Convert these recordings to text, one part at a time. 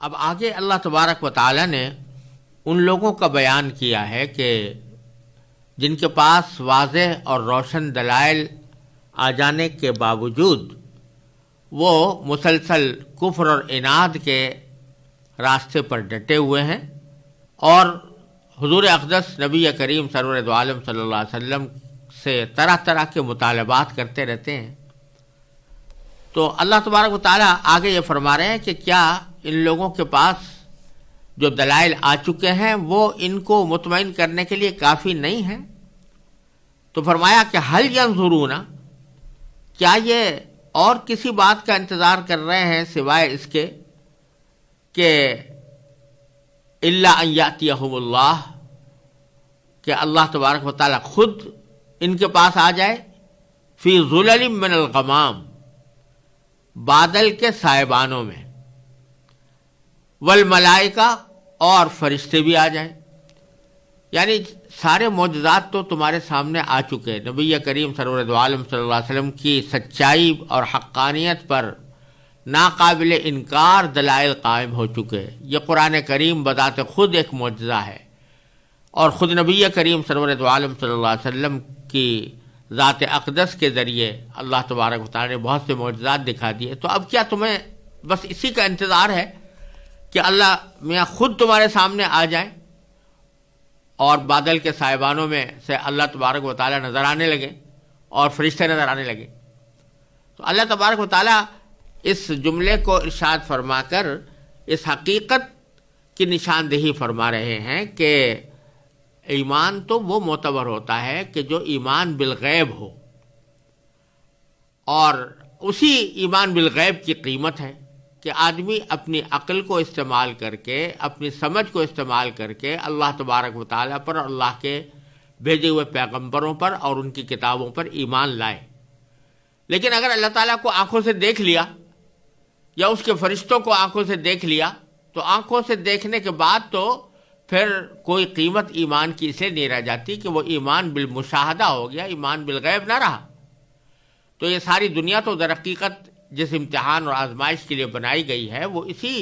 اب آگے اللہ تبارک و تعالی نے ان لوگوں کا بیان کیا ہے کہ جن کے پاس واضح اور روشن دلائل آ جانے کے باوجود وہ مسلسل کفر اور عناد کے راستے پر ڈٹے ہوئے ہیں اور حضور اقدس نبی کریم سرور دو عالم صلی اللہ علیہ وسلم سے طرح طرح کے مطالبات کرتے رہتے ہیں. تو اللہ تبارک و تعالیٰ آگے یہ فرما رہے ہیں کہ کیا ان لوگوں کے پاس جو دلائل آ چکے ہیں وہ ان کو مطمئن کرنے کے لیے کافی نہیں ہیں؟ تو فرمایا کہ حل ینظرون، کیا یہ اور کسی بات کا انتظار کر رہے ہیں سوائے اس کے کہ الا ان یاتیہم اللہ، کہ اللہ تبارک و تعالیٰ خود ان کے پاس آ جائے فی ظلل من الغمام، بادل کے سائبانوں میں، والملائکہ، اور فرشتے بھی آ جائیں. یعنی سارے معجزات تو تمہارے سامنے آ چکے. نبی کریم سرور دو عالم صلی اللہ علیہ وسلم کی سچائی اور حقانیت پر ناقابل انکار دلائل قائم ہو چکے. یہ قرآن کریم بذات خود ایک معجزہ ہے، اور خود نبی کریم سرور دو عالم صلی اللہ علیہ وسلم کی ذات اقدس کے ذریعے اللہ تبارک و تعالی نے بہت سے معجزات دکھا دیے. تو اب کیا تمہیں بس اسی کا انتظار ہے کہ اللہ میاں خود تمہارے سامنے آ جائیں اور بادل کے سائبانوں میں سے اللہ تبارک و تعالی نظر آنے لگے اور فرشتے نظر آنے لگے؟ تو اللہ تبارک و تعالی اس جملے کو ارشاد فرما کر اس حقیقت کی نشاندہی فرما رہے ہیں کہ ایمان تو وہ معتبر ہوتا ہے کہ جو ایمان بالغیب ہو، اور اسی ایمان بالغیب کی قیمت ہے کہ آدمی اپنی عقل کو استعمال کر کے، اپنی سمجھ کو استعمال کر کے اللہ تبارک و تعالیٰ پر اور اللہ کے بھیجے ہوئے پیغمبروں پر اور ان کی کتابوں پر ایمان لائے. لیکن اگر اللہ تعالیٰ کو آنکھوں سے دیکھ لیا یا اس کے فرشتوں کو آنکھوں سے دیکھ لیا تو آنکھوں سے دیکھنے کے بعد تو پھر کوئی قیمت ایمان کی اسے نہیں رہ جاتی کہ وہ ایمان بالمشاہدہ ہو گیا، ایمان بالغیب نہ رہا. تو یہ ساری دنیا تو در حقیقت جس امتحان اور آزمائش کے لیے بنائی گئی ہے وہ اسی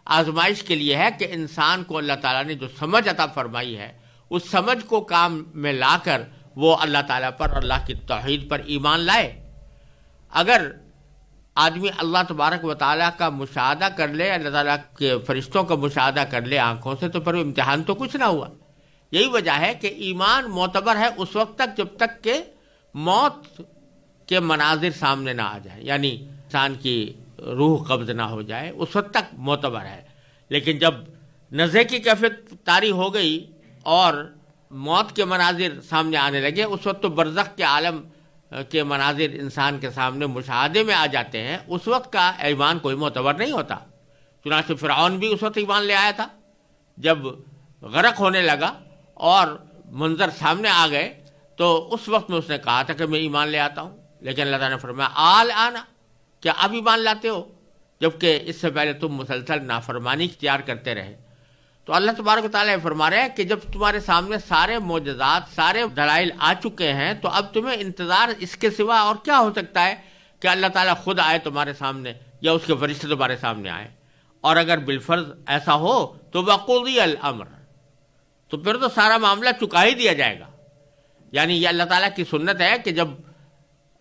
آزمائش کے لیے ہے کہ انسان کو اللہ تعالیٰ نے جو سمجھ عطا فرمائی ہے اس سمجھ کو کام میں لا کر وہ اللہ تعالیٰ پر اور اللہ کی توحید پر ایمان لائے. اگر آدمی اللہ تبارک و تعالیٰ کا مشاہدہ کر لے، اللہ تعالیٰ کے فرشتوں کا مشاہدہ کر لے آنکھوں سے، تو پھر وہ امتحان تو کچھ نہ ہوا. یہی وجہ ہے کہ ایمان معتبر ہے اس وقت تک جب تک کہ موت کے مناظر سامنے نہ آ جائے، یعنی انسان کی روح قبض نہ ہو جائے، اس وقت تک معتبر ہے. لیکن جب نزع کی کیفیت طاری ہو گئی اور موت کے مناظر سامنے آنے لگے، اس وقت تو برزخ کے عالم کے مناظر انسان کے سامنے مشاہدے میں آ جاتے ہیں، اس وقت کا ایمان کوئی معتبر نہیں ہوتا. چنانچہ فرعون بھی اس وقت ایمان لے آیا تھا جب غرق ہونے لگا اور منظر سامنے آ گئے، تو اس وقت میں اس نے کہا تھا کہ میں ایمان لے آتا ہوں. لیکن اللہ تعالیٰ نے فرمایا آل آنا، کیا اب ایمان لاتے ہو جبکہ اس سے پہلے تم مسلسل نافرمانی اختیار کرتے رہے؟ تو اللہ تبارک و تعالیٰ فرما رہے ہیں کہ جب تمہارے سامنے سارے معجزات، سارے دلائل آ چکے ہیں تو اب تمہیں انتظار اس کے سوا اور کیا ہو سکتا ہے کہ اللہ تعالیٰ خود آئے تمہارے سامنے یا اس کے فرشتے تمہارے سامنے آئے. اور اگر بالفرض ایسا ہو تو وقضی الامر، تو پھر تو سارا معاملہ چکا ہی دیا جائے گا. یعنی یہ اللہ تعالیٰ کی سنت ہے کہ جب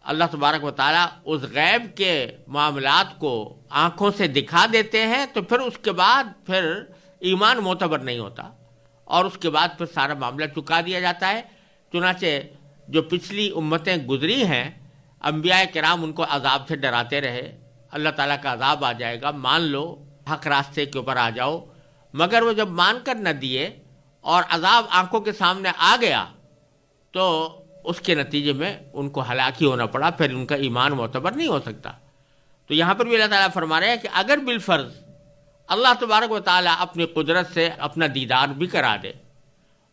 اللہ تبارک و تعالیٰ اس غیب کے معاملات کو آنکھوں سے دکھا دیتے ہیں تو پھر اس کے بعد پھر ایمان معتبر نہیں ہوتا، اور اس کے بعد پھر سارا معاملہ چکا دیا جاتا ہے. چنانچہ جو پچھلی امتیں گزری ہیں، انبیاء کرام ان کو عذاب سے ڈراتے رہے، اللہ تعالیٰ کا عذاب آ جائے گا، مان لو، حق راستے کے اوپر آ جاؤ. مگر وہ جب مان کر نہ دیے اور عذاب آنکھوں کے سامنے آ گیا تو اس کے نتیجے میں ان کو ہلاک ہی ہونا پڑا، پھر ان کا ایمان معتبر نہیں ہو سکتا. تو یہاں پر بھی اللہ تعالیٰ فرما رہے ہیں کہ اگر بالفرض اللہ تبارک و تعالیٰ اپنی قدرت سے اپنا دیدار بھی کرا دے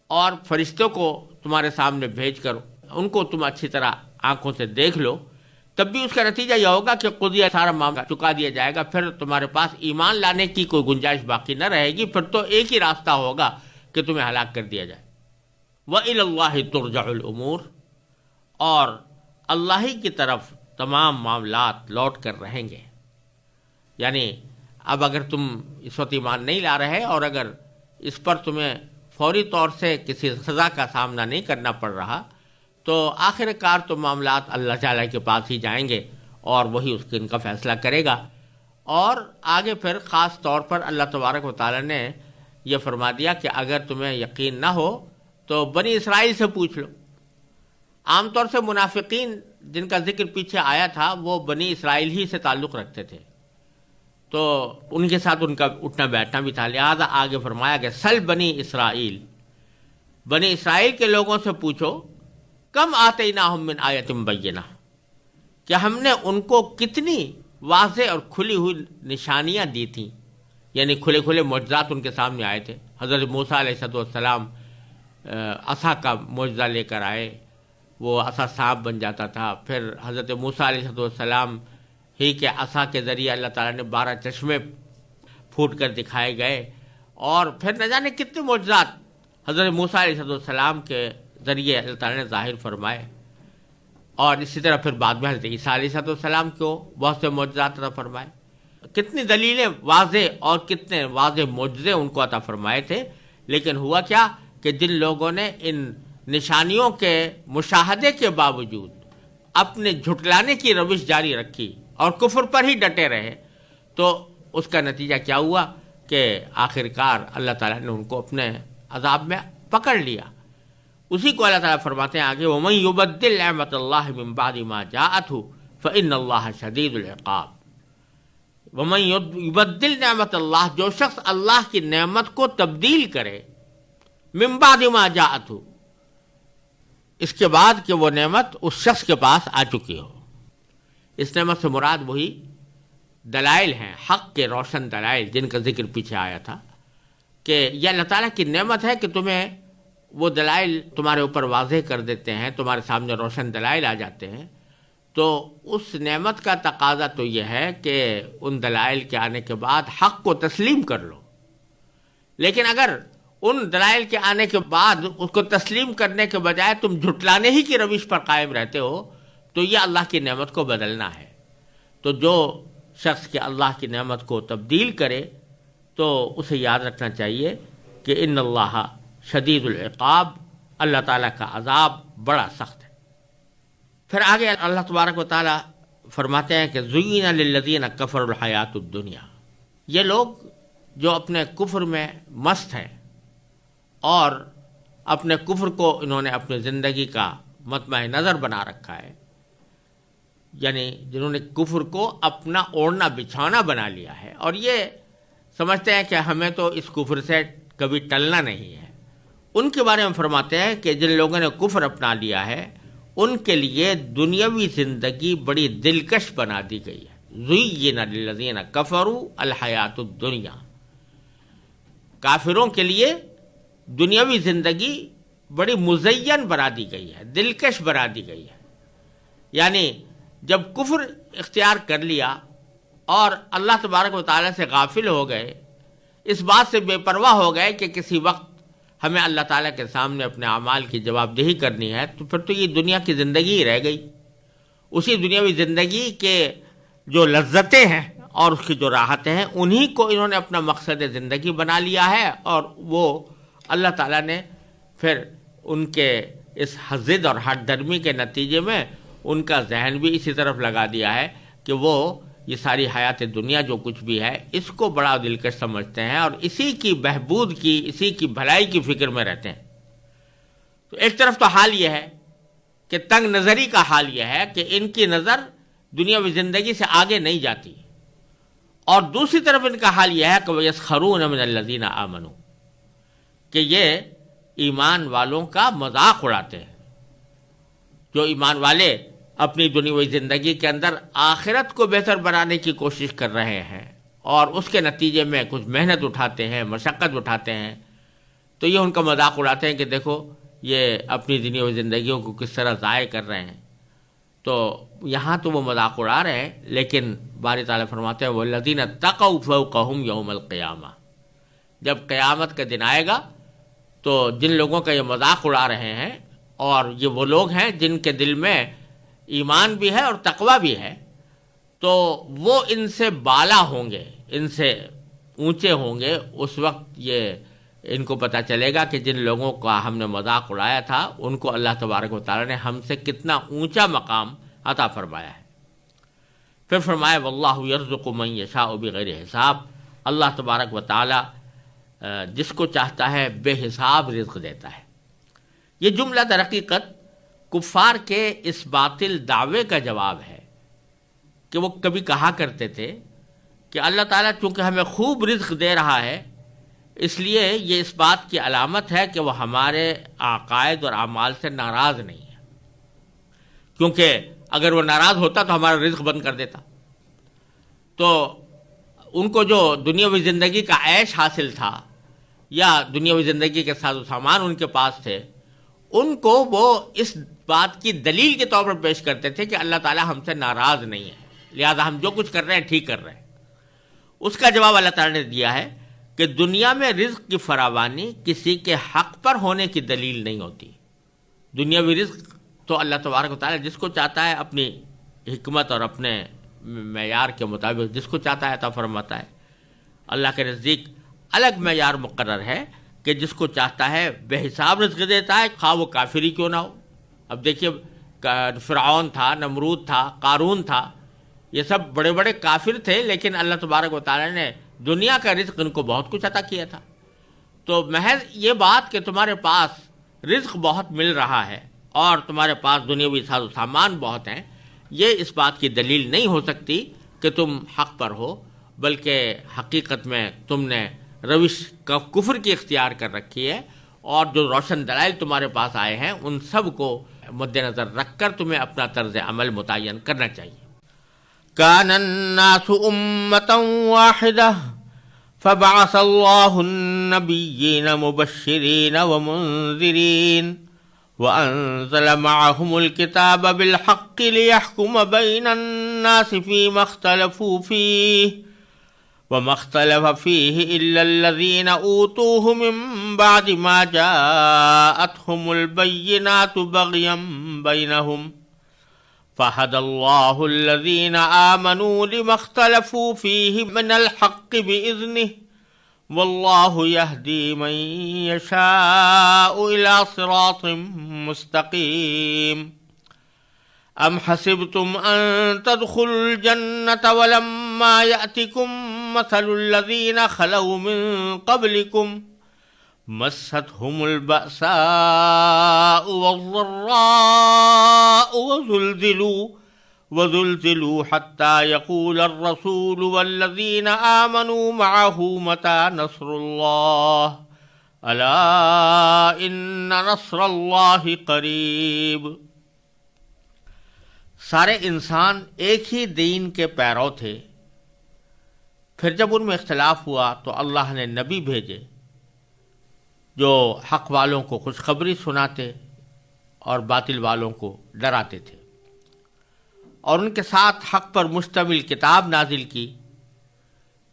اور فرشتوں کو تمہارے سامنے بھیج کر ان کو تم اچھی طرح آنکھوں سے دیکھ لو، تب بھی اس کا نتیجہ یہ ہوگا کہ قضیہ سارا معاملہ چکا دیا جائے گا، پھر تمہارے پاس ایمان لانے کی کوئی گنجائش باقی نہ رہے گی. پھر تو ایک ہی راستہ ہوگا کہ تمہیں ہلاک کر دیا جائے. وَإِلَى اللَّهِ تُرْجَعُ الْأُمُورُ، اور اللہ ہی کی طرف تمام معاملات لوٹ کر رہیں گے. یعنی اب اگر تم اس وقت ایمان نہیں لا رہے اور اگر اس پر تمہیں فوری طور سے کسی سزا کا سامنا نہیں کرنا پڑ رہا تو آخر کار تو معاملات اللہ تعالیٰ کے پاس ہی جائیں گے اور وہی ان کا فیصلہ کرے گا. اور آگے پھر خاص طور پر اللہ تبارک و تعالیٰ نے یہ فرما دیا کہ اگر تمہیں یقین نہ ہو تو بنی اسرائیل سے پوچھ لو. عام طور سے منافقین جن کا ذکر پیچھے آیا تھا وہ بنی اسرائیل ہی سے تعلق رکھتے تھے، تو ان کے ساتھ ان کا اٹھنا بیٹھنا بھی تھا. لہذا آگے فرمایا کہ سل بنی اسرائیل، بنی اسرائیل کے لوگوں سے پوچھو، کم آتیناہم من آیۃ بینہ، کہ ہم نے ان کو کتنی واضح اور کھلی ہوئی نشانیاں دی تھیں، یعنی کھلے کھلے معجزات ان کے سامنے آئے تھے. حضرت موسیٰ علیہ السلام عصا کا معجزہ لے کر آئے، وہ عصا سانپ بن جاتا تھا. پھر حضرت موسیٰ علیہ السلام ہی کے عصا کے ذریعے اللہ تعالیٰ نے 12 چشمے پھوٹ کر دکھائے گئے، اور پھر نہ جانے کتنے معجزات حضرت موسیٰ علیہ السلام کے ذریعے اللہ تعالیٰ نے ظاہر فرمائے. اور اسی طرح پھر بعد میں حضرت عیسیٰ علیہ السلام کو بہت سے معجزات عطا فرمائے. کتنی دلیلیں واضح اور کتنے واضح معجزے ان کو عطا فرمائے تھے. لیکن ہوا کیا کہ جن لوگوں نے ان نشانیوں کے مشاہدے کے باوجود اپنے جھٹلانے کی روش جاری رکھی اور کفر پر ہی ڈٹے رہے، تو اس کا نتیجہ کیا ہوا کہ آخر کار اللہ تعالیٰ نے ان کو اپنے عذاب میں پکڑ لیا. اسی کو اللہ تعالیٰ فرماتے ہیں آگے، وَمَن يُبَدِّلْ نِعْمَتَ اللَّهِ مِن بَعْدِ مَا جَاءَتْهُ فَإِنَّ اللَّهَ شَدِيدُ الْعِقَابِ. وَمَن يُبَدِّلْ نِعْمَتَ اللَّهِ، جو شخص اللہ کی نعمت کو تبدیل کرے، مِن بَعْدِ مَا جَاءَتْهُ، اس کے بعد کہ وہ نعمت اس شخص کے پاس آ چکی ہو. اس نعمت سے مراد وہی دلائل ہیں، حق کے روشن دلائل جن کا ذکر پیچھے آیا تھا، کہ یہ اللہ تعالیٰ کی نعمت ہے کہ تمہیں وہ دلائل تمہارے اوپر واضح کر دیتے ہیں، تمہارے سامنے روشن دلائل آ جاتے ہیں. تو اس نعمت کا تقاضا تو یہ ہے کہ ان دلائل کے آنے کے بعد حق کو تسلیم کر لو. لیکن اگر ان دلائل کے آنے کے بعد اس کو تسلیم کرنے کے بجائے تم جھٹلانے ہی کی روش پر قائم رہتے ہو تو یہ اللہ کی نعمت کو بدلنا ہے. تو جو شخص کے اللہ کی نعمت کو تبدیل کرے تو اسے یاد رکھنا چاہیے کہ ان اللہ شدید العقاب، اللہ تعالیٰ کا عذاب بڑا سخت ہے. پھر آگے اللہ تبارک و تعالیٰ فرماتے ہیں کہ زُیِّنَ لِلَّذِينَ كَفَرُوا الْحَيَاةُ الدُّنْيَا، یہ لوگ جو اپنے کفر میں مست ہیں اور اپنے کفر کو انہوں نے اپنی زندگی کا مطمع نظر بنا رکھا ہے، یعنی جنہوں نے کفر کو اپنا اوڑھنا بچھانا بنا لیا ہے اور یہ سمجھتے ہیں کہ ہمیں تو اس کفر سے کبھی ٹلنا نہیں ہے، ان کے بارے میں فرماتے ہیں کہ جن لوگوں نے کفر اپنا لیا ہے ان کے لیے دنیاوی زندگی بڑی دلکش بنا دی گئی ہے. زُیِّنَ لِلَّذِينَ كَفَرُوا الْحَيَاةُ الدُّنْيَا، کافروں کے لیے دنیاوی زندگی بڑی مزین بنا دی گئی ہے، دلکش بنا دی گئی ہے. یعنی جب کفر اختیار کر لیا اور اللہ تبارک و تعالیٰ سے غافل ہو گئے، اس بات سے بے پرواہ ہو گئے کہ کسی وقت ہمیں اللہ تعالیٰ کے سامنے اپنے اعمال کی جواب دہی کرنی ہے، تو پھر تو یہ دنیا کی زندگی ہی رہ گئی. اسی دنیاوی زندگی کے جو لذتیں ہیں اور اس کی جو راحتیں ہیں انہی کو انہوں نے اپنا مقصد زندگی بنا لیا ہے، اور وہ اللہ تعالیٰ نے پھر ان کے اس حضد اور ہٹ درمی کے نتیجے میں ان کا ذہن بھی اسی طرف لگا دیا ہے کہ وہ یہ ساری حیات دنیا جو کچھ بھی ہے اس کو بڑا دلکش سمجھتے ہیں اور اسی کی بہبود کی، اسی کی بھلائی کی فکر میں رہتے ہیں. تو ایک طرف تو حال یہ ہے کہ تنگ نظری کا حال یہ ہے کہ ان کی نظر دنیاوی زندگی سے آگے نہیں جاتی، اور دوسری طرف ان کا حال یہ ہے کہ وَيَسْخَرُونَ مِنَ الَّذِينَ آمَنُوا، کہ یہ ایمان والوں کا مذاق اڑاتے ہیں. جو ایمان والے اپنی دنیاوی زندگی کے اندر آخرت کو بہتر بنانے کی کوشش کر رہے ہیں اور اس کے نتیجے میں کچھ محنت اٹھاتے ہیں، مشقت اٹھاتے ہیں، تو یہ ان کا مذاق اڑاتے ہیں کہ دیکھو یہ اپنی دنیاوی زندگیوں کو کس طرح ضائع کر رہے ہیں. تو یہاں تو وہ مذاق اڑا رہے ہیں، لیکن باری تعالیٰ فرماتے ہیں وَالَّذِينَ اتَّقَوْا فَوْقَهُمْ يَوْمَ الْقِيَامَةِ، جب قیامت کا دن آئے گا تو جن لوگوں کا یہ مذاق اڑا رہے ہیں، اور یہ وہ لوگ ہیں جن کے دل میں ایمان بھی ہے اور تقویٰ بھی ہے، تو وہ ان سے بالا ہوں گے، ان سے اونچے ہوں گے. اس وقت یہ ان کو پتہ چلے گا کہ جن لوگوں کا ہم نے مذاق اڑایا تھا ان کو اللہ تبارک و تعالیٰ نے ہم سے کتنا اونچا مقام عطا فرمایا ہے. پھر فرمایا واللہ یرزق من یشاء بغیر حساب، اللہ تبارک و تعالیٰ جس کو چاہتا ہے بے حساب رزق دیتا ہے. یہ جملہ در حقیقت کفار کے اس باطل دعوے کا جواب ہے کہ وہ کبھی کہا کرتے تھے کہ اللہ تعالیٰ چونکہ ہمیں خوب رزق دے رہا ہے اس لیے یہ اس بات کی علامت ہے کہ وہ ہمارے عقائد اور اعمال سے ناراض نہیں ہے، کیونکہ اگر وہ ناراض ہوتا تو ہمارا رزق بند کر دیتا. تو ان کو جو دنیاوی زندگی کا عیش حاصل تھا یا دنیاوی زندگی کے ساز و سامان ان کے پاس تھے، ان کو وہ اس بات کی دلیل کے طور پر پیش کرتے تھے کہ اللہ تعالیٰ ہم سے ناراض نہیں ہے، لہذا ہم جو کچھ کر رہے ہیں ٹھیک کر رہے ہیں. اس کا جواب اللہ تعالیٰ نے دیا ہے کہ دنیا میں رزق کی فراوانی کسی کے حق پر ہونے کی دلیل نہیں ہوتی. دنیاوی رزق تو اللہ تبارک و تعالیٰ جس کو چاہتا ہے اپنی حکمت اور اپنے معیار کے مطابق جس کو چاہتا ہے عطا فرماتا ہے. اللہ کے نزدیک الگ معیار مقرر ہے کہ جس کو چاہتا ہے بے حساب رزق دیتا ہے، خواہ وہ کافر ہی کیوں نہ ہو. اب دیکھیے فرعون تھا، نمرود تھا، قارون تھا، یہ سب بڑے بڑے کافر تھے، لیکن اللہ تبارک و تعالیٰ نے دنیا کا رزق ان کو بہت کچھ عطا کیا تھا. تو محض یہ بات کہ تمہارے پاس رزق بہت مل رہا ہے اور تمہارے پاس دنیاوی ساز و سامان بہت ہیں، یہ اس بات کی دلیل نہیں ہو سکتی کہ تم حق پر ہو، بلکہ حقیقت میں تم نے روش کا کفر کی اختیار کر رکھی ہے، اور جو روشن دلائل تمہارے پاس آئے ہیں ان سب کو مد نظر رکھ کر تمہیں اپنا طرز عمل متعین کرنا چاہیے. كان الناس أمة واحدة فبعث الله النبيين مبشرين ومنذرين وأنزل معهم الكتاب بالحق ليحكم بين الناس فيما اختلفوا فيه وما اختلف فيه إلا الذين أوتوه من بعد ما جاءتهم البينات بغيا بينهم فهدى الله الذين آمنوا لما اختلفوا فيه من الحق بإذنه والله يهدي من يشاء إلى صراط مستقيم. أم حسبتم أن تدخلوا الجنة ولما يأتكم مثل الذين خلوا من قبلكم مستهم البأساء والضراء وزلزلوا حتى يقول الرسول والذين آمنوا معه متى نصر الله ألا إن نصر الله قريب. سارے انسان ایک ہی دین کے پیرو تھے، پھر جب ان میں اختلاف ہوا تو اللہ نے نبی بھیجے جو حق والوں کو خوشخبری سناتے اور باطل والوں کو ڈراتے تھے، اور ان کے ساتھ حق پر مشتمل کتاب نازل کی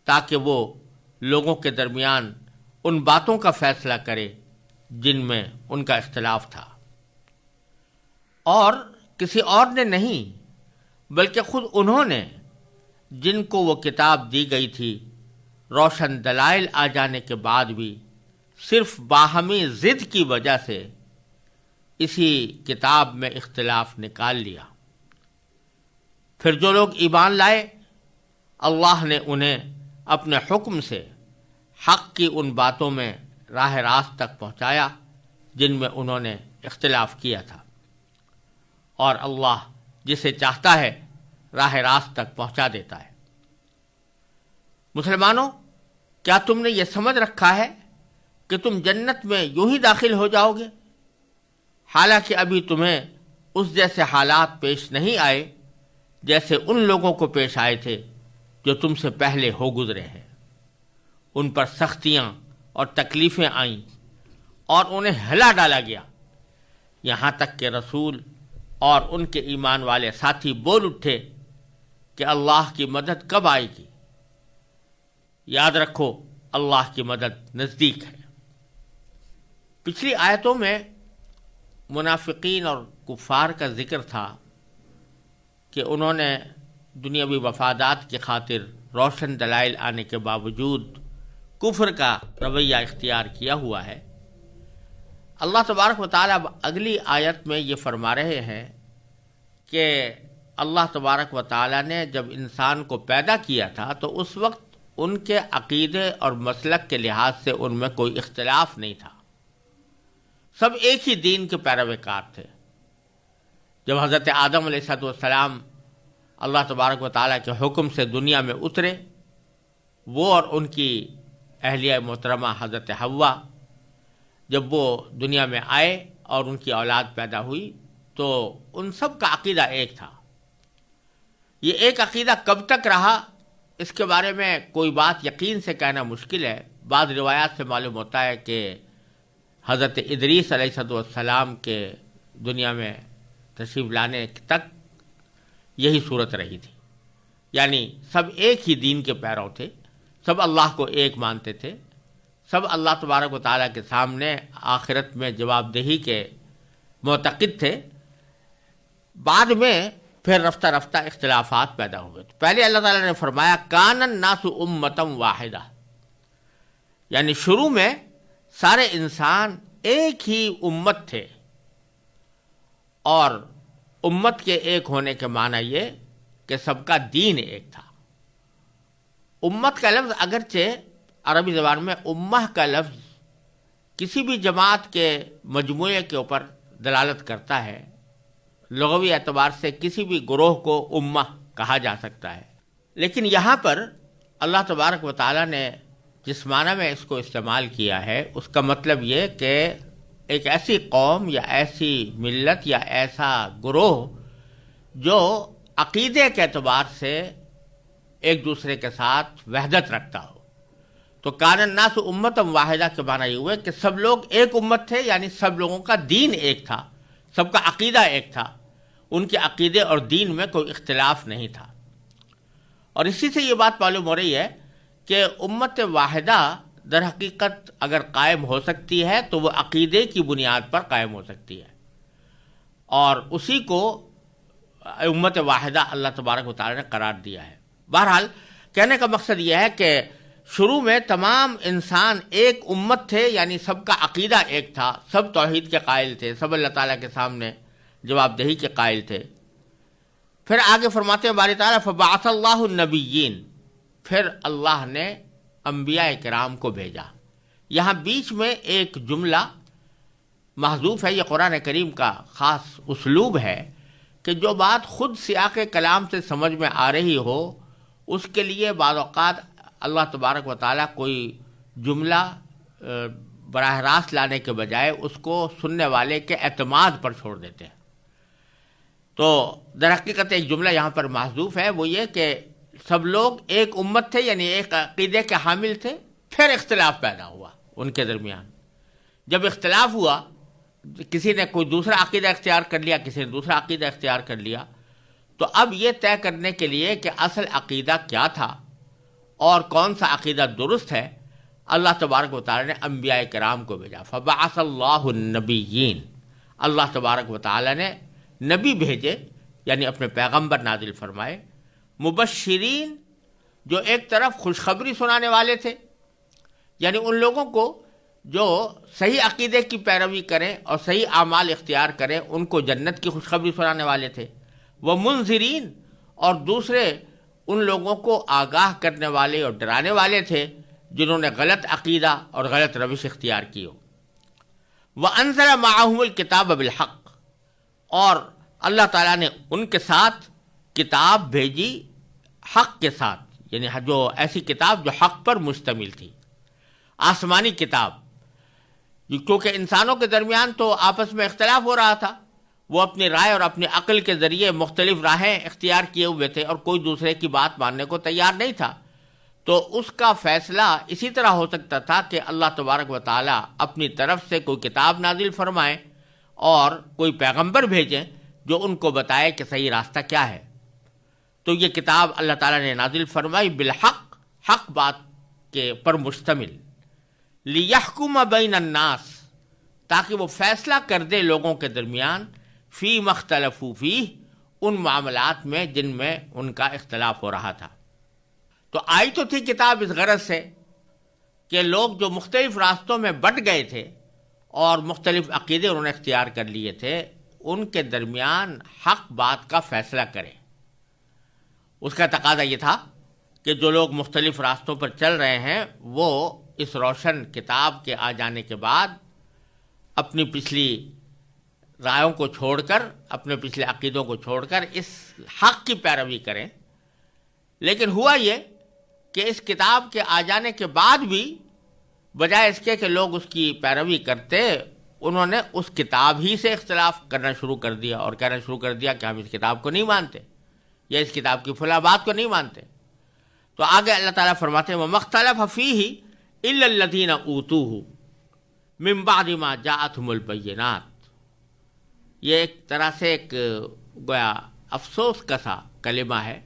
تاکہ وہ لوگوں کے درمیان ان باتوں کا فیصلہ کرے جن میں ان کا اختلاف تھا. اور کسی اور نے نہیں بلکہ خود انہوں نے، جن کو وہ کتاب دی گئی تھی، روشن دلائل آ جانے کے بعد بھی صرف باہمی ضد کی وجہ سے اسی کتاب میں اختلاف نکال لیا. پھر جو لوگ ایمان لائے، اللہ نے انہیں اپنے حکم سے حق کی ان باتوں میں راہ راست تک پہنچایا جن میں انہوں نے اختلاف کیا تھا، اور اللہ جسے چاہتا ہے راہ راست تک پہنچا دیتا ہے. مسلمانوں، کیا تم نے یہ سمجھ رکھا ہے کہ تم جنت میں یوں ہی داخل ہو جاؤ گے، حالانکہ ابھی تمہیں اس جیسے حالات پیش نہیں آئے جیسے ان لوگوں کو پیش آئے تھے جو تم سے پہلے ہو گزرے ہیں. ان پر سختیاں اور تکلیفیں آئیں اور انہیں ہلا ڈالا گیا، یہاں تک کہ رسول اور ان کے ایمان والے ساتھی بول اٹھے کہ اللہ کی مدد کب آئے گی. یاد رکھو اللہ کی مدد نزدیک ہے. پچھلی آیتوں میں منافقین اور کفار کا ذکر تھا کہ انہوں نے دنیاوی مفادات کی خاطر روشن دلائل آنے کے باوجود کفر کا رویہ اختیار کیا ہوا ہے، اللہ تبارک و تعالیٰ اگلی آیت میں یہ فرما رہے ہیں کہ اللہ تبارک و تعالیٰ نے جب انسان کو پیدا کیا تھا تو اس وقت ان کے عقیدے اور مسلک کے لحاظ سے ان میں کوئی اختلاف نہیں تھا، سب ایک ہی دین کے پیروکار تھے۔ جب حضرت آدم علیہ السلام اللہ تبارک و تعالیٰ کے حکم سے دنیا میں اترے، وہ اور ان کی اہلیہ محترمہ حضرت حوا جب وہ دنیا میں آئے اور ان کی اولاد پیدا ہوئی تو ان سب کا عقیدہ ایک تھا۔ یہ ایک عقیدہ کب تک رہا اس کے بارے میں کوئی بات یقین سے کہنا مشکل ہے۔ بعض روایات سے معلوم ہوتا ہے کہ حضرت ادریس علیہ السلام کے دنیا میں تشریف لانے تک یہی صورت رہی تھی، یعنی سب ایک ہی دین کے پیرو تھے، سب اللہ کو ایک مانتے تھے، سب اللہ تبارک و تعالیٰ کے سامنے آخرت میں جواب دہی کے معتقد تھے۔ بعد میں پھر رفتہ رفتہ اختلافات پیدا ہوئے۔ پہلے اللہ تعالیٰ نے فرمایا کان الناس امۃ واحدہ، یعنی شروع میں سارے انسان ایک ہی امت تھے، اور امت کے ایک ہونے کے معنی یہ کہ سب کا دین ایک تھا۔ امت کا لفظ اگرچہ عربی زبان میں امہ کا لفظ کسی بھی جماعت کے مجموعے کے اوپر دلالت کرتا ہے، لغوی اعتبار سے کسی بھی گروہ کو امہ کہا جا سکتا ہے، لیکن یہاں پر اللہ تبارک و تعالیٰ نے جس معنی میں اس کو استعمال کیا ہے اس کا مطلب یہ کہ ایک ایسی قوم یا ایسی ملت یا ایسا گروہ جو عقیدے کے اعتبار سے ایک دوسرے کے ساتھ وحدت رکھتا ہو۔ تو کان الناس امۃ واحدہ کے معنی یہ ہوئے کہ سب لوگ ایک امت تھے، یعنی سب لوگوں کا دین ایک تھا، سب کا عقیدہ ایک تھا، ان کے عقیدے اور دین میں کوئی اختلاف نہیں تھا۔ اور اسی سے یہ بات معلوم ہو رہی ہے کہ امت واحدہ در حقیقت اگر قائم ہو سکتی ہے تو وہ عقیدے کی بنیاد پر قائم ہو سکتی ہے، اور اسی کو امت واحدہ اللہ تبارک و تعالیٰ نے قرار دیا ہے۔ بہرحال کہنے کا مقصد یہ ہے کہ شروع میں تمام انسان ایک امت تھے، یعنی سب کا عقیدہ ایک تھا، سب توحید کے قائل تھے، سب اللہ تعالیٰ کے سامنے جواب دہی کے قائل تھے۔ پھر آگے فرماتے ہیں باری تعالیٰ فبعث اللہ النبیین، پھر اللہ نے انبیاء کرام کو بھیجا۔ یہاں بیچ میں ایک جملہ محذوف ہے، یہ قرآن کریم کا خاص اسلوب ہے کہ جو بات خود سیاق کلام سے سمجھ میں آ رہی ہو اس کے لیے بعض اوقات اللہ تبارک و تعالیٰ کوئی جملہ براہ راست لانے کے بجائے اس کو سننے والے کے اعتماد پر چھوڑ دیتے ہیں۔ تو در حقیقت ایک جملہ یہاں پر محذوف ہے، وہ یہ کہ سب لوگ ایک امت تھے، یعنی ایک عقیدے کے حامل تھے، پھر اختلاف پیدا ہوا ان کے درمیان۔ جب اختلاف ہوا، کسی نے کوئی دوسرا عقیدہ اختیار کر لیا، کسی نے دوسرا عقیدہ اختیار کر لیا، تو اب یہ طے کرنے کے لیے کہ اصل عقیدہ کیا تھا اور کون سا عقیدہ درست ہے، اللہ تبارک و تعالیٰ نے انبیاء کرام کو بھیجا۔ فبعث اللہ النبیین، اللہ تبارک و تعالیٰ نے نبی بھیجے، یعنی اپنے پیغمبر نازل فرمائے، مبشرین، جو ایک طرف خوشخبری سنانے والے تھے، یعنی ان لوگوں کو جو صحیح عقیدے کی پیروی کریں اور صحیح اعمال اختیار کریں ان کو جنت کی خوشخبری سنانے والے تھے، وہ منذرین، اور دوسرے ان لوگوں کو آگاہ کرنے والے اور ڈرانے والے تھے جنہوں نے غلط عقیدہ اور غلط روش اختیار کی ہو۔ وَأَنزَلَ مَعَهُمُ الْكِتَابَ بِالْحَقِّ، اور اللہ تعالیٰ نے ان کے ساتھ کتاب بھیجی حق کے ساتھ، یعنی جو ایسی کتاب جو حق پر مشتمل تھی، آسمانی کتاب، کیونکہ انسانوں کے درمیان تو آپس میں اختلاف ہو رہا تھا، وہ اپنی رائے اور اپنی عقل کے ذریعے مختلف راہیں اختیار کیے ہوئے تھے اور کوئی دوسرے کی بات ماننے کو تیار نہیں تھا، تو اس کا فیصلہ اسی طرح ہو سکتا تھا کہ اللہ تبارک و تعالیٰ اپنی طرف سے کوئی کتاب نازل فرمائیں اور کوئی پیغمبر بھیجیں جو ان کو بتائے کہ صحیح راستہ کیا ہے۔ تو یہ کتاب اللہ تعالیٰ نے نازل فرمائی بالحق، حق بات کے پر مشتمل، لیحکم بین الناس، تاکہ وہ فیصلہ کر دے لوگوں کے درمیان، فی مختلفوا فیہ، ان معاملات میں جن میں ان کا اختلاف ہو رہا تھا۔ تو آئی تو تھی کتاب اس غرض سے کہ لوگ جو مختلف راستوں میں بٹ گئے تھے اور مختلف عقیدے انہوں نے اختیار کر لیے تھے، ان کے درمیان حق بات کا فیصلہ کریں۔ اس کا تقاضا یہ تھا کہ جو لوگ مختلف راستوں پر چل رہے ہیں وہ اس روشن کتاب کے آ جانے کے بعد اپنی پچھلی رائوں کو چھوڑ کر، اپنے پچھلے عقیدوں کو چھوڑ کر اس حق کی پیروی کریں۔ لیکن ہوا یہ کہ اس کتاب کے آ جانے کے بعد بھی بجائے اس کے کہ لوگ اس کی پیروی کرتے، انہوں نے اس کتاب ہی سے اختلاف کرنا شروع کر دیا اور کہنا شروع کر دیا کہ ہم اس کتاب کو نہیں مانتے یا اس کتاب کی فلاں بات کو نہیں مانتے۔ تو آگے اللہ تعالیٰ فرماتے ہیں وَمَا اخْتَلَفَ فِيهِ إِلَّا الَّذِينَ أُوتُوهُ مِن بَعْدِ مَا جَاءَتْهُمُ الْبَيِّنَاتُ۔ یہ ایک طرح سے ایک گویا افسوس کا سا کلمہ ہے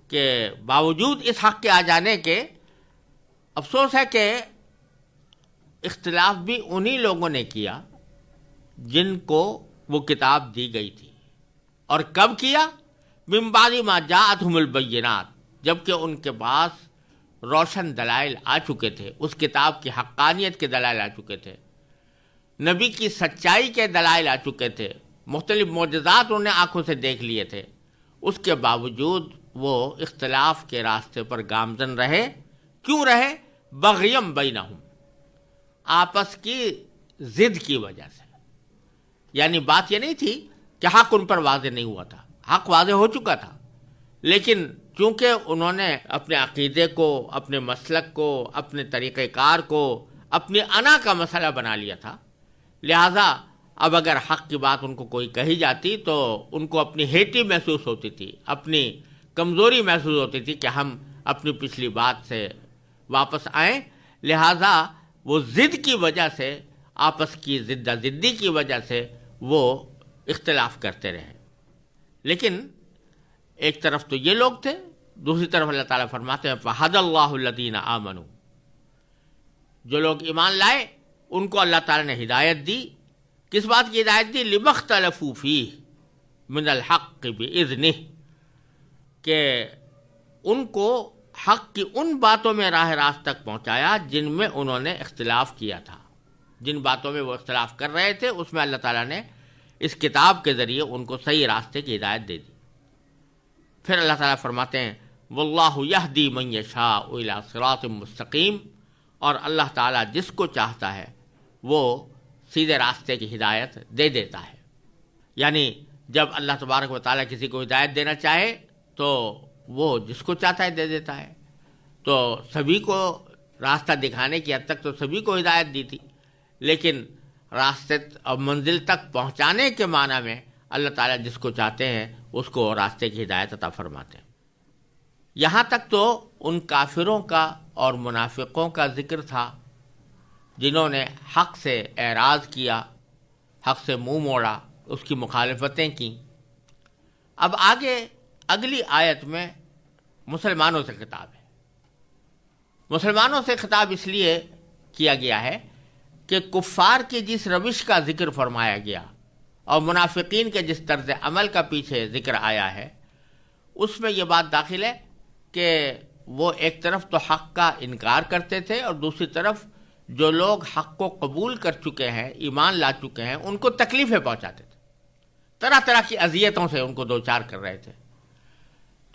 کہ باوجود اس حق کے آ جانے کے افسوس ہے کہ اختلاف بھی انہی لوگوں نے کیا جن کو وہ کتاب دی گئی تھی۔ اور کب کیا؟ من بعد ما جاءتهم البینات، جبکہ ان کے پاس روشن دلائل آ چکے تھے، اس کتاب کی حقانیت کے دلائل آ چکے تھے، نبی کی سچائی کے دلائل آ چکے تھے، مختلف معجزات انہوں نے آنکھوں سے دیکھ لیے تھے۔ اس کے باوجود وہ اختلاف کے راستے پر گامزن رہے۔ کیوں رہے؟ بغیم بینہم، آپس کی ضد کی وجہ سے۔ یعنی بات یہ نہیں تھی کہ حق ان پر واضح نہیں ہوا تھا، حق واضح ہو چکا تھا، لیکن چونکہ انہوں نے اپنے عقیدے کو، اپنے مسلک کو، اپنے طریقہ کار کو اپنی انا کا مسئلہ بنا لیا تھا، لہٰذا اب اگر حق کی بات ان کو کوئی کہی جاتی تو ان کو اپنی ہیٹی محسوس ہوتی تھی، اپنی کمزوری محسوس ہوتی تھی کہ ہم اپنی پچھلی بات سے واپس آئیں۔ لہٰذا وہ ضد کی وجہ سے، آپس کی زدہ زدی کی وجہ سے وہ اختلاف کرتے رہے۔ لیکن ایک طرف تو یہ لوگ تھے، دوسری طرف اللہ تعالیٰ فرماتے ہیں فَهَدَى اللَّهُ الَّذِينَ آمَنُوا، جو لوگ ایمان لائے ان کو اللہ تعالیٰ نے ہدایت دی۔ کس بات کی ہدایت دی؟ لِمَا اخْتَلَفُوا فِيهِ مِنَ الْحَقِّ بِإِذْنِهِ، کہ ان کو حق کی ان باتوں میں راہ راست تک پہنچایا جن میں انہوں نے اختلاف کیا تھا، جن باتوں میں وہ اختلاف کر رہے تھے اس میں اللہ تعالیٰ نے اس کتاب کے ذریعے ان کو صحیح راستے کی ہدایت دے دی۔ پھر اللہ تعالیٰ فرماتے ہیں واللہ یہدی من یشاء الی صراط مستقیم، اور اللہ تعالیٰ جس کو چاہتا ہے وہ سیدھے راستے کی ہدایت دے دیتا ہے۔ یعنی جب اللہ تبارک و تعالیٰ کسی کو ہدایت دینا چاہے تو وہ جس کو چاہتا ہے دے دیتا ہے۔ تو سبھی کو راستہ دکھانے کی حد تک تو سبھی کو ہدایت دی تھی، لیکن راستے اور منزل تک پہنچانے کے معنی میں اللہ تعالیٰ جس کو چاہتے ہیں اس کو راستے کی ہدایت عطا فرماتے ہیں۔ یہاں تک تو ان کافروں کا اور منافقوں کا ذکر تھا جنہوں نے حق سے اعراض کیا، حق سے منہ موڑا، اس کی مخالفتیں کیں۔ اب آگے اگلی آیت میں مسلمانوں سے خطاب ہے۔ مسلمانوں سے خطاب اس لیے کیا گیا ہے کہ کفار کی جس روش کا ذکر فرمایا گیا اور منافقین کے جس طرز عمل کا پیچھے ذکر آیا ہے، اس میں یہ بات داخل ہے کہ وہ ایک طرف تو حق کا انکار کرتے تھے اور دوسری طرف جو لوگ حق کو قبول کر چکے ہیں، ایمان لا چکے ہیں، ان کو تکلیفیں پہنچاتے تھے، طرح طرح کی اذیتوں سے ان کو دوچار کر رہے تھے۔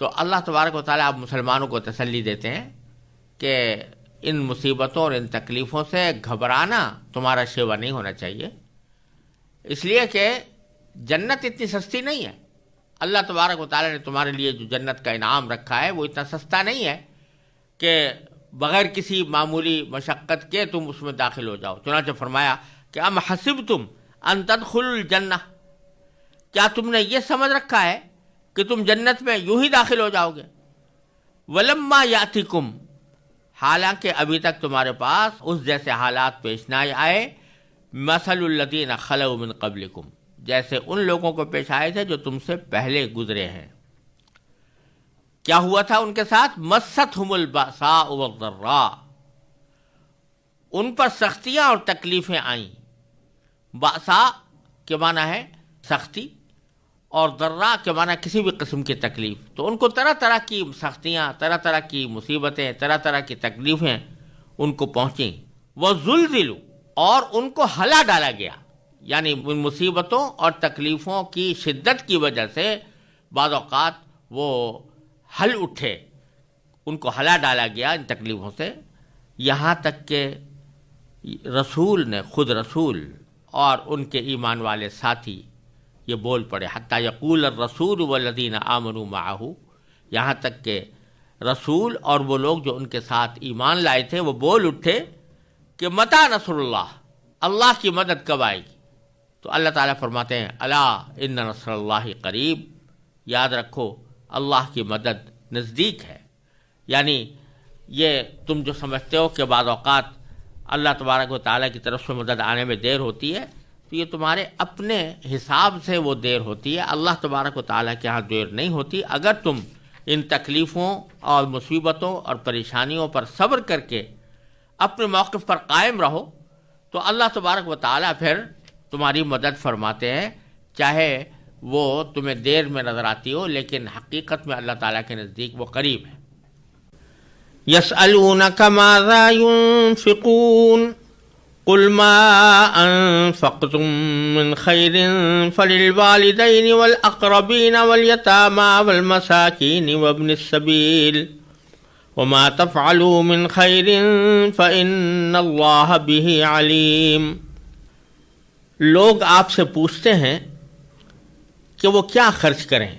تو اللہ تبارک و تعالیٰ اب مسلمانوں کو تسلی دیتے ہیں کہ ان مصیبتوں اور ان تکلیفوں سے گھبرانا تمہارا شیوا نہیں ہونا چاہیے، اس لیے کہ جنت اتنی سستی نہیں ہے۔ اللہ تبارک و تعالیٰ نے تمہارے لیے جو جنت کا انعام رکھا ہے وہ اتنا سستا نہیں ہے کہ بغیر کسی معمولی مشقت کے تم اس میں داخل ہو جاؤ۔ چنانچہ فرمایا کہ ام حسبتم ان تدخلوا الجنہ، کیا تم نے یہ سمجھ رکھا ہے کہ تم جنت میں یوں ہی داخل ہو جاؤ گے؟ ولما یاتکم، حالانکہ ابھی تک تمہارے پاس اس جیسے حالات پیش نہ آئے، مثل الذین خلوا من قبلکم، جیسے ان لوگوں کو پیش آئے تھے جو تم سے پہلے گزرے ہیں۔ کیا ہوا تھا ان کے ساتھ؟ مستہم البأساء والضراء، ان پر سختیاں اور تکلیفیں آئیں۔ بأساء کے معنی ہے سختی، اور ضرّا کے معنی کسی بھی قسم کی تکلیف، تو ان کو طرح طرح کی سختیاں، طرح طرح کی مصیبتیں، طرح طرح کی تکلیفیں ان کو پہنچیں. وَزُلْزِلُوا، اور ان کو ہلا ڈالا گیا، یعنی ان مصیبتوں اور تکلیفوں کی شدت کی وجہ سے بعض اوقات وہ ہل اٹھے، ان کو ہلا ڈالا گیا ان تکلیفوں سے، یہاں تک کہ رسول نے، خود رسول اور ان کے ایمان والے ساتھی یہ بول پڑے، حتیٰ یقول الرسول والذین آمنوا معہ، یہاں تک کہ رسول اور وہ لوگ جو ان کے ساتھ ایمان لائے تھے وہ بول اٹھے کہ متی نصر اللہ، اللہ کی مدد کب آئے گی؟ تو اللہ تعالیٰ فرماتے ہیں الا ان نصر اللہ قریب، یاد رکھو اللہ کی مدد نزدیک ہے. یعنی یہ تم جو سمجھتے ہو کہ بعض اوقات اللہ تبارک و تعالیٰ کی طرف سے مدد آنے میں دیر ہوتی ہے، تو یہ تمہارے اپنے حساب سے وہ دیر ہوتی ہے، اللہ تبارک و تعالیٰ کے ہاں دیر نہیں ہوتی. اگر تم ان تکلیفوں اور مصیبتوں اور پریشانیوں پر صبر کر کے اپنے موقف پر قائم رہو تو اللہ تبارک و تعالیٰ پھر تمہاری مدد فرماتے ہیں، چاہے وہ تمہیں دیر میں نظر آتی ہو، لیکن حقیقت میں اللہ تعالیٰ کے نزدیک وہ قریب ہے. يسألونك ماذا ينفقون قل ما أنفقتم من خير فللوالدين والأقربين واليتامى والمساكين وابن السبيل وما تفعلوا من خير فإن الله به عليم. لوگ آپ سے پوچھتے ہیں کہ وہ کیا خرچ کریں.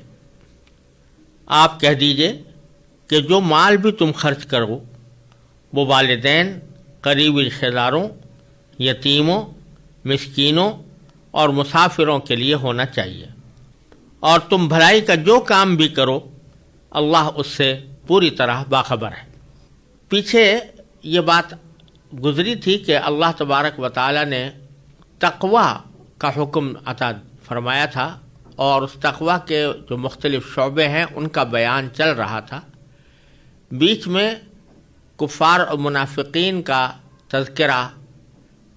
آپ کہہ دیجئے کہ جو مال بھی تم خرچ کرو وہ والدین، قریبی رشتہ داروں، یتیموں، مسکینوں اور مسافروں کے لیے ہونا چاہیے، اور تم بھلائی کا جو کام بھی کرو اللہ اس سے پوری طرح باخبر ہے. پیچھے یہ بات گزری تھی کہ اللہ تبارک و تعالی نے تقوی کا حکم عطا فرمایا تھا، اور اس تقوی کے جو مختلف شعبے ہیں ان کا بیان چل رہا تھا. بیچ میں کفار اور منافقین کا تذکرہ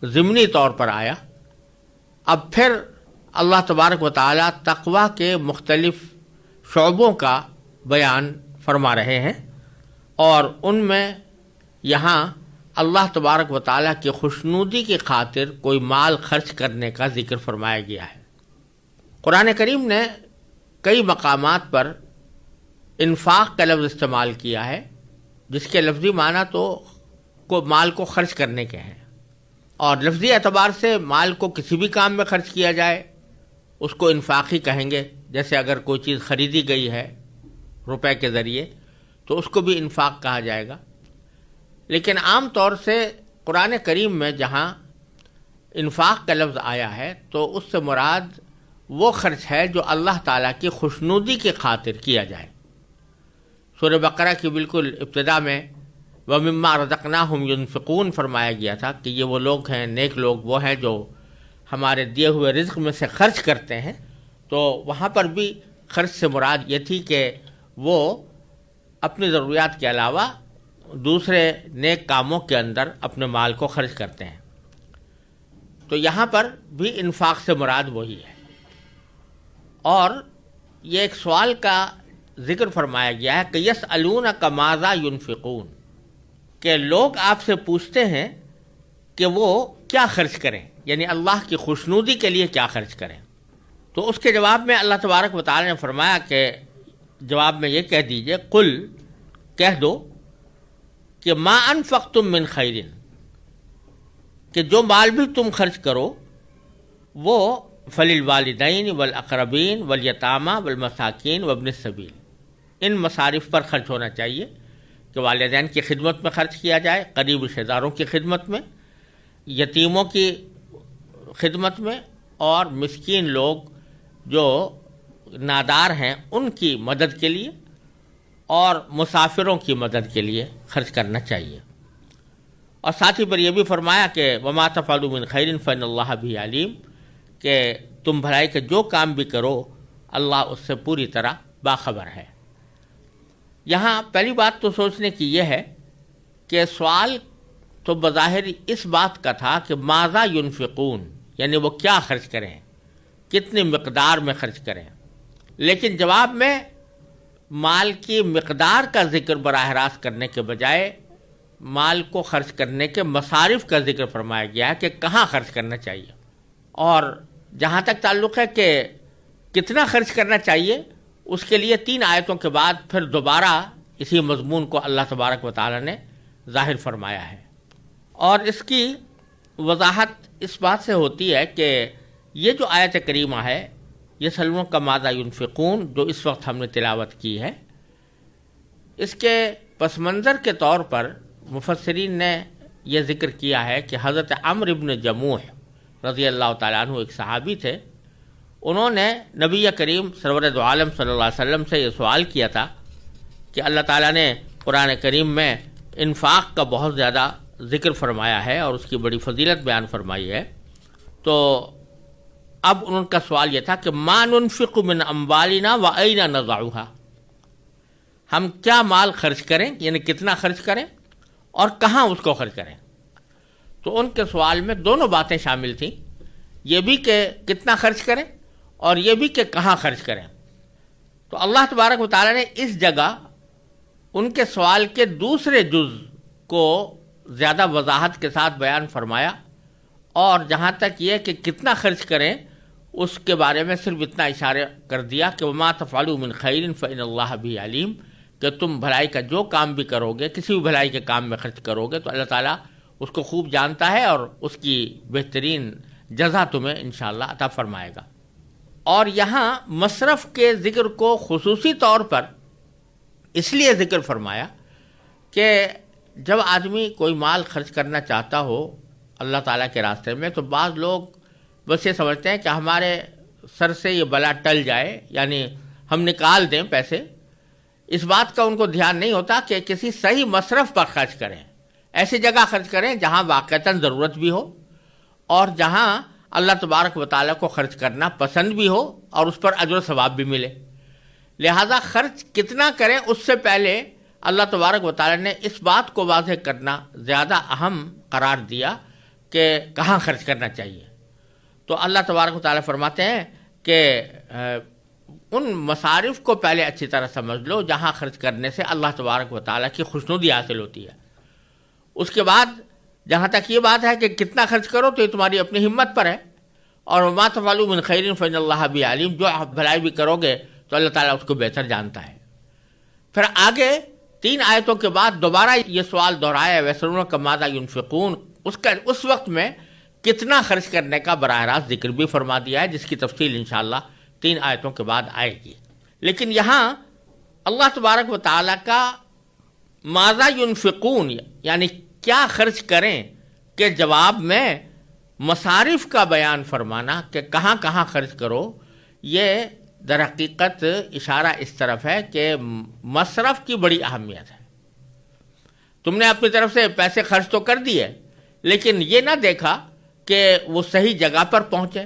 ضمنی طور پر آیا. اب پھر اللہ تبارک و تعالی تقوی کے مختلف شعبوں کا بیان فرما رہے ہیں، اور ان میں یہاں اللہ تبارک و تعالی کی خوشنودی کی خاطر کوئی مال خرچ کرنے کا ذکر فرمایا گیا ہے. قرآن کریم نے کئی مقامات پر انفاق کا لفظ استعمال کیا ہے، جس کے لفظی معنی تو مال کو خرچ کرنے کے ہیں، اور لفظی اعتبار سے مال کو کسی بھی کام میں خرچ کیا جائے اس کو انفاقی کہیں گے. جیسے اگر کوئی چیز خریدی گئی ہے روپے کے ذریعے تو اس کو بھی انفاق کہا جائے گا. لیکن عام طور سے قرآن کریم میں جہاں انفاق کا لفظ آیا ہے تو اس سے مراد وہ خرچ ہے جو اللہ تعالیٰ کی خوشنودی کی خاطر کیا جائے. سورہ بقرہ کی بالکل ابتدا میں وَمِمَّا رَزَقْنَاهُمْ يُنْفِقُونَ فرمایا گیا تھا کہ یہ وہ لوگ ہیں، نیک لوگ وہ ہیں جو ہمارے دیے ہوئے رزق میں سے خرچ کرتے ہیں. تو وہاں پر بھی خرچ سے مراد یہ تھی کہ وہ اپنی ضروریات کے علاوہ دوسرے نیک کاموں کے اندر اپنے مال کو خرچ کرتے ہیں. تو یہاں پر بھی انفاق سے مراد وہی ہے. اور یہ ایک سوال کا ذکر فرمایا گیا ہے کہ یسألونک ماذا ينفقون، کہ لوگ آپ سے پوچھتے ہیں کہ وہ کیا خرچ کریں، یعنی اللہ کی خوشنودی کے لیے کیا خرچ کریں. تو اس کے جواب میں اللہ تبارک و تعالی نے فرمایا کہ جواب میں یہ کہہ دیجئے، قل کہہ دو کہ ما انفقتم من خیر، کہ جو مال بھی تم خرچ کرو وہ فللوالدین والاقربین والیتامى والمساکین وابن السبیل، ان مصارف پر خرچ ہونا چاہیے کہ والدین کی خدمت میں خرچ کیا جائے، قریب رشتہ داروں کی خدمت میں، یتیموں کی خدمت میں، اور مسکین لوگ جو نادار ہیں ان کی مدد کے لیے، اور مسافروں کی مدد کے لیے خرچ کرنا چاہیے. اور ساتھ ہی پر یہ بھی فرمایا کہ وما تفعلوا من خیر فإن اللہ بہ علیم، کہ تم بھلائی کا جو کام بھی کرو اللہ اس سے پوری طرح باخبر ہے. یہاں پہلی بات تو سوچنے کی یہ ہے کہ سوال تو بظاہر اس بات کا تھا کہ ماذا ينفقون، یعنی وہ کیا خرچ کریں، کتنی مقدار میں خرچ کریں. لیکن جواب میں مال کی مقدار کا ذکر براہ راست کرنے کے بجائے مال کو خرچ کرنے کے مصارف کا ذکر فرمایا گیا ہے کہ کہاں خرچ کرنا چاہیے. اور جہاں تک تعلق ہے کہ کتنا خرچ کرنا چاہیے، اس کے لیے 3 آیتوں کے بعد پھر دوبارہ اسی مضمون کو اللہ تبارک و تعالی نے ظاہر فرمایا ہے. اور اس کی وضاحت اس بات سے ہوتی ہے کہ یہ جو آیت کریمہ ہے، یہ سلموں کا ماذا ینفقون جو اس وقت ہم نے تلاوت کی ہے، اس کے پس منظر کے طور پر مفسرین نے یہ ذکر کیا ہے کہ حضرت عمرو بن جموح رضی اللہ تعالیٰ عنہ ایک صحابی تھے. انہوں نے نبی کریم سرور دو عالم صلی اللہ علیہ وسلم سے یہ سوال کیا تھا کہ اللہ تعالیٰ نے قرآن کریم میں انفاق کا بہت زیادہ ذکر فرمایا ہے اور اس کی بڑی فضیلت بیان فرمائی ہے. تو اب ان کا سوال یہ تھا کہ ما ننفق من اموالنا و این نضعها، ہم کیا مال خرچ کریں، یعنی کتنا خرچ کریں اور کہاں اس کو خرچ کریں. تو ان کے سوال میں دونوں باتیں شامل تھیں، یہ بھی کہ کتنا خرچ کریں اور یہ بھی کہ کہاں خرچ کریں. تو اللہ تبارک و تعالیٰ نے اس جگہ ان کے سوال کے دوسرے جز کو زیادہ وضاحت کے ساتھ بیان فرمایا، اور جہاں تک یہ کہ کتنا خرچ کریں اس کے بارے میں صرف اتنا اشارہ کر دیا کہ وما تفعلوا من خیر فإن اللہ بہ علیم، کہ تم بھلائی کا جو کام بھی کرو گے، کسی بھی بھلائی کے کام میں خرچ کرو گے تو اللہ تعالیٰ اس کو خوب جانتا ہے اور اس کی بہترین جزا تمہیں انشاءاللہ عطا فرمائے گا. اور یہاں مصرف کے ذکر کو خصوصی طور پر اس لیے ذکر فرمایا کہ جب آدمی کوئی مال خرچ کرنا چاہتا ہو اللہ تعالیٰ کے راستے میں، تو بعض لوگ بس یہ سمجھتے ہیں کہ ہمارے سر سے یہ بلا ٹل جائے، یعنی ہم نکال دیں پیسے. اس بات کا ان کو دھیان نہیں ہوتا کہ کسی صحیح مصرف پر خرچ کریں، ایسی جگہ خرچ کریں جہاں واقعتاً ضرورت بھی ہو اور جہاں اللہ تبارک و تعالیٰ کو خرچ کرنا پسند بھی ہو اور اس پر اجر و ثواب بھی ملے. لہذا خرچ کتنا کریں اس سے پہلے اللہ تبارک و تعالیٰ نے اس بات کو واضح کرنا زیادہ اہم قرار دیا کہ کہاں خرچ کرنا چاہیے. تو اللہ تبارک و تعالیٰ فرماتے ہیں کہ ان مصارف کو پہلے اچھی طرح سمجھ لو جہاں خرچ کرنے سے اللہ تبارک و تعالیٰ کی خوشنودی حاصل ہوتی ہے. اس کے بعد جہاں تک یہ بات ہے کہ کتنا خرچ کرو تو یہ تمہاری اپنی ہمت پر ہے، اور وما تفعلوا من خیر فإن اللہ بہ علیم، جو بھلائی بھی کرو گے تو اللہ تعالیٰ اس کو بہتر جانتا ہے. پھر آگے 3 آیتوں کے بعد دوبارہ یہ سوال دہرایا وَيَسْأَلُونَكَ مَاذَا يُنْفِقُونَ، اس وقت میں کتنا خرچ کرنے کا براہ راست ذکر بھی فرما دیا ہے، جس کی تفصیل انشاءاللہ 3 آیتوں کے بعد آئے گی. لیکن یہاں اللہ تبارک و تعالیٰ کا ماذا ينفقون یعنی کیا خرچ کریں کے جواب میں مصارف کا بیان فرمانا کہ کہاں کہاں خرچ کرو، یہ در حقیقت اشارہ اس طرف ہے کہ مصرف کی بڑی اہمیت ہے. تم نے اپنی طرف سے پیسے خرچ تو کر دیے، لیکن یہ نہ دیکھا کہ وہ صحیح جگہ پر پہنچے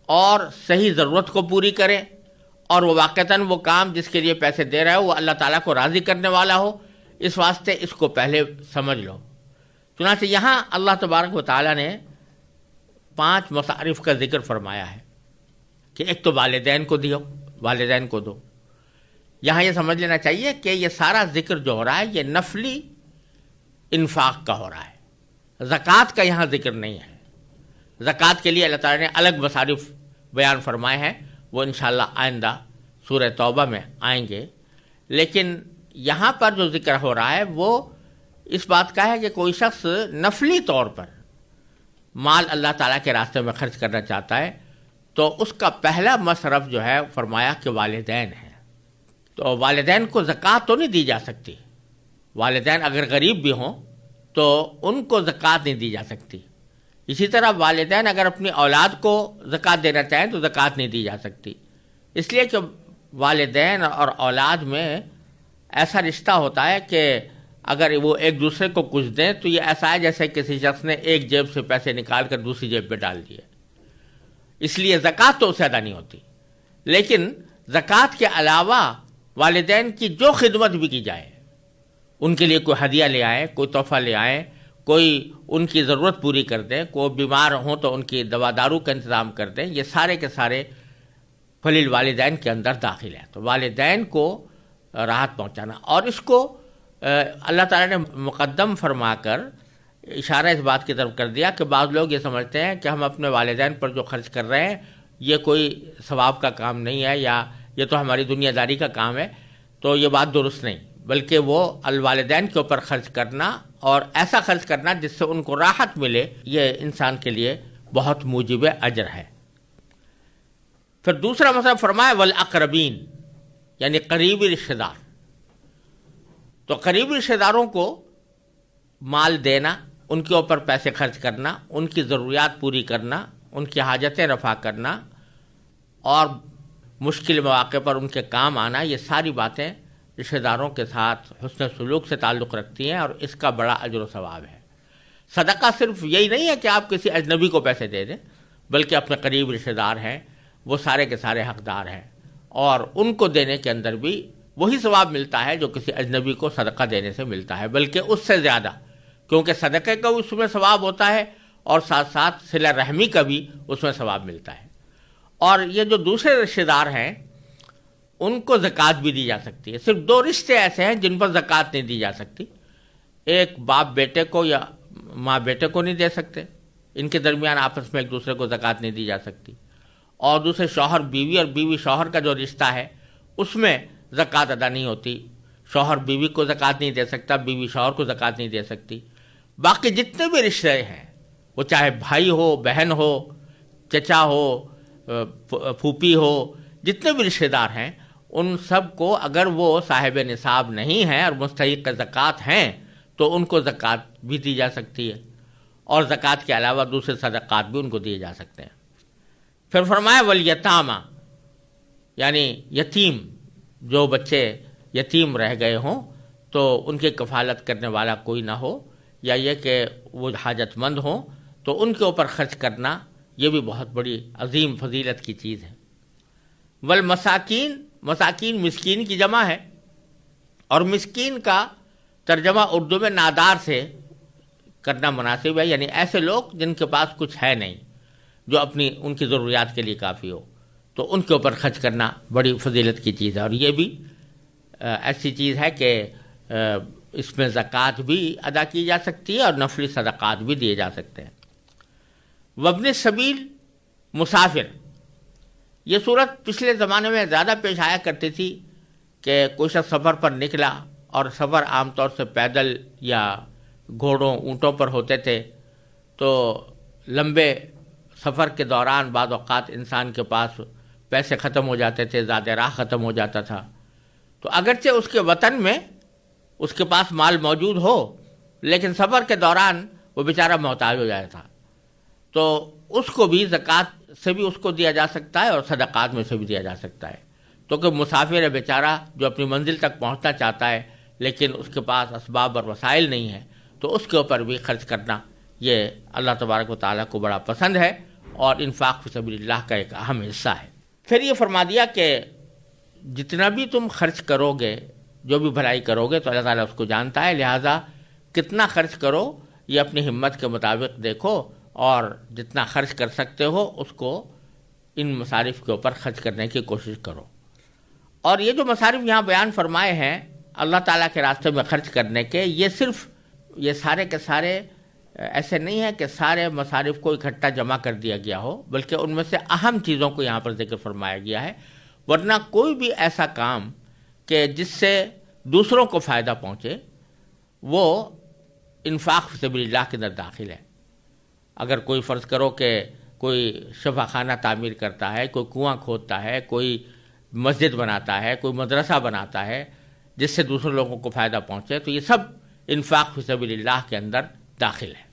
اور صحیح ضرورت کو پوری کریں، اور وہ واقعتاً وہ کام جس کے لیے پیسے دے رہے ہو وہ اللہ تعالیٰ کو راضی کرنے والا ہو. اس واسطے اس کو پہلے سمجھ لو. چنانچہ یہاں اللہ تبارک و تعالیٰ نے 5 مصارف کا ذکر فرمایا ہے کہ ایک تو والدین کو دو. یہاں یہ سمجھ لینا چاہیے کہ یہ سارا ذکر جو ہو رہا ہے یہ نفلی انفاق کا ہو رہا ہے، زکوٰۃ کا یہاں ذکر نہیں ہے. زکوٰۃ کے لیے اللہ تعالیٰ نے الگ مصارف بیان فرمائے ہیں، وہ انشاءاللہ آئندہ سورہ توبہ میں آئیں گے. لیکن یہاں پر جو ذکر ہو رہا ہے وہ اس بات کا ہے کہ کوئی شخص نفلی طور پر مال اللہ تعالیٰ کے راستے میں خرچ کرنا چاہتا ہے تو اس کا پہلا مصرف جو ہے فرمایا کہ والدین ہیں. تو والدین کو زکوٰۃ تو نہیں دی جا سکتی. والدین اگر غریب بھی ہوں تو ان کو زکوٰۃ نہیں دی جا سکتی. اسی طرح والدین اگر اپنی اولاد کو زکوٰۃ دینا چاہیں تو زکوٰۃ نہیں دی جا سکتی، اس لیے کہ والدین اور اولاد میں ایسا رشتہ ہوتا ہے کہ اگر وہ ایک دوسرے کو کچھ دیں تو یہ ایسا ہے جیسے کسی شخص نے ایک جیب سے پیسے نکال کر دوسری جیب پہ ڈال دیے، اس لیے زکوٰۃ تو اسے ادا نہیں ہوتی. لیکن زکوٰۃ کے علاوہ والدین کی جو خدمت بھی کی جائے، ان کے لیے کوئی ہدیہ لے آئیں، کوئی تحفہ لے آئیں، کوئی ان کی ضرورت پوری کر دیں، کوئی بیمار ہوں تو ان کی دوا دارو کا انتظام کر دیں، یہ سارے کے سارے فللوالدین کے اندر داخل ہے. تو والدین کو راحت پہنچانا. اور اس کو اللہ تعالیٰ نے مقدم فرما کر اشارہ اس بات کی طرف کر دیا کہ بعض لوگ یہ سمجھتے ہیں کہ ہم اپنے والدین پر جو خرچ کر رہے ہیں یہ کوئی ثواب کا کام نہیں ہے یا یہ تو ہماری دنیا داری کا کام ہے. تو یہ بات درست نہیں، بلکہ وہ الوالدین کے اوپر خرچ کرنا اور ایسا خرچ کرنا جس سے ان کو راحت ملے، یہ انسان کے لیے بہت موجب اجر ہے. پھر دوسرا مسئلہ فرمایا والاقربین، یعنی قریبی رشتہ دار. تو قریبی رشتہ داروں کو مال دینا، ان کے اوپر پیسے خرچ کرنا، ان کی ضروریات پوری کرنا، ان کی حاجتیں رفع کرنا اور مشکل مواقع پر ان کے کام آنا، یہ ساری باتیں رشتہ داروں کے ساتھ حسن سلوک سے تعلق رکھتی ہیں اور اس کا بڑا اجر و ثواب ہے. صدقہ صرف یہی نہیں ہے کہ آپ کسی اجنبی کو پیسے دے دیں، بلکہ اپنے قریب رشتہ دار ہیں وہ سارے کے سارے حقدار ہیں، اور ان کو دینے کے اندر بھی وہی ثواب ملتا ہے جو کسی اجنبی کو صدقہ دینے سے ملتا ہے، بلکہ اس سے زیادہ، کیونکہ صدقے کا اس میں ثواب ہوتا ہے اور ساتھ ساتھ صلہ رحمی کا بھی اس میں ثواب ملتا ہے. اور یہ جو دوسرے رشتہ دار ہیں ان کو زکوٰۃ بھی دی جا سکتی ہے. صرف دو رشتے ایسے ہیں جن پر زکوٰۃ نہیں دی جا سکتی. ایک باپ بیٹے کو یا ماں بیٹے کو نہیں دے سکتے، ان کے درمیان آپس میں ایک دوسرے کو زکوٰۃ نہیں دی جا سکتی. اور دوسرے شوہر بیوی اور بیوی شوہر کا جو رشتہ ہے اس میں زکوٰۃ ادا نہیں ہوتی. شوہر بیوی کو زکوٰۃ نہیں دے سکتا، بیوی شوہر کو زکوٰۃ نہیں دے سکتی. باقی جتنے بھی رشتے ہیں، وہ چاہے بھائی ہو، بہن ہو، چچا ہو، پھوپھی ہو، جتنے بھی رشتہ دار ہیں ان سب کو اگر وہ صاحب نصاب نہیں ہیں اور مستحق زکوٰۃ ہیں تو ان کو زکوٰۃ بھی دی جا سکتی ہے، اور زکوٰۃ کے علاوہ دوسرے صدقات بھی ان کو دیے جا سکتے ہیں. پھر فرمایا والیتامى، یعنی یتیم، جو بچے یتیم رہ گئے ہوں تو ان کی کفالت کرنے والا کوئی نہ ہو، یا یہ کہ وہ حاجت مند ہوں تو ان کے اوپر خرچ کرنا یہ بھی بہت بڑی عظیم فضیلت کی چیز ہے. والمساکین، مساکین مسکین کی جمع ہے، اور مسکین کا ترجمہ اردو میں نادار سے کرنا مناسب ہے، یعنی ایسے لوگ جن کے پاس کچھ ہے نہیں، جو اپنی ان کی ضروریات کے لیے کافی ہو، تو ان کے اوپر خرچ کرنا بڑی فضیلت کی چیز ہے. اور یہ بھی ایسی چیز ہے کہ اس میں زکوٰۃ بھی ادا کی جا سکتی ہے اور نفلی صدقات بھی دیے جا سکتے ہیں. وابن السبیل، مسافر. یہ صورت پچھلے زمانے میں زیادہ پیش آیا کرتی تھی کہ کوئی شخص سفر پر نکلا، اور سفر عام طور سے پیدل یا گھوڑوں اونٹوں پر ہوتے تھے، تو لمبے سفر کے دوران بعض اوقات انسان کے پاس پیسے ختم ہو جاتے تھے، زیادہ راہ ختم ہو جاتا تھا. تو اگرچہ اس کے وطن میں اس کے پاس مال موجود ہو، لیکن سفر کے دوران وہ بیچارہ محتاج ہو جاتا تھا، تو اس کو بھی زکوٰۃ سے بھی اس کو دیا جا سکتا ہے اور صدقات میں سے بھی دیا جا سکتا ہے. تو کہ مسافر ہے بیچارہ جو اپنی منزل تک پہنچنا چاہتا ہے لیکن اس کے پاس اسباب اور وسائل نہیں ہیں، تو اس کے اوپر بھی خرچ کرنا یہ اللہ تبارک و تعالیٰ کو بڑا پسند ہے اور انفاق فی سبیل اللہ کا ایک اہم حصہ ہے. پھر یہ فرما دیا کہ جتنا بھی تم خرچ کرو گے، جو بھی بھلائی کرو گے تو اللہ تعالیٰ اس کو جانتا ہے، لہٰذا کتنا خرچ کرو یہ اپنی ہمت کے مطابق دیکھو، اور جتنا خرچ کر سکتے ہو اس کو ان مصارف کے اوپر خرچ کرنے کی کوشش کرو. اور یہ جو مصارف یہاں بیان فرمائے ہیں اللہ تعالیٰ کے راستے میں خرچ کرنے کے، یہ صرف یہ سارے کے سارے ایسے نہیں ہے کہ سارے مصارف کو اکٹھا جمع کر دیا گیا ہو، بلکہ ان میں سے اہم چیزوں کو یہاں پر ذکر فرمایا گیا ہے. ورنہ کوئی بھی ایسا کام کہ جس سے دوسروں کو فائدہ پہنچے وہ انفاق فی سبیل اللہ کے اندر داخل ہے. اگر کوئی فرض کرو کہ کوئی شفا خانہ تعمیر کرتا ہے، کوئی کنواں کھودتا ہے، کوئی مسجد بناتا ہے، کوئی مدرسہ بناتا ہے جس سے دوسرے لوگوں کو فائدہ پہنچے، تو یہ سب انفاق فی سبیل اللہ کے اندر داخل ہے.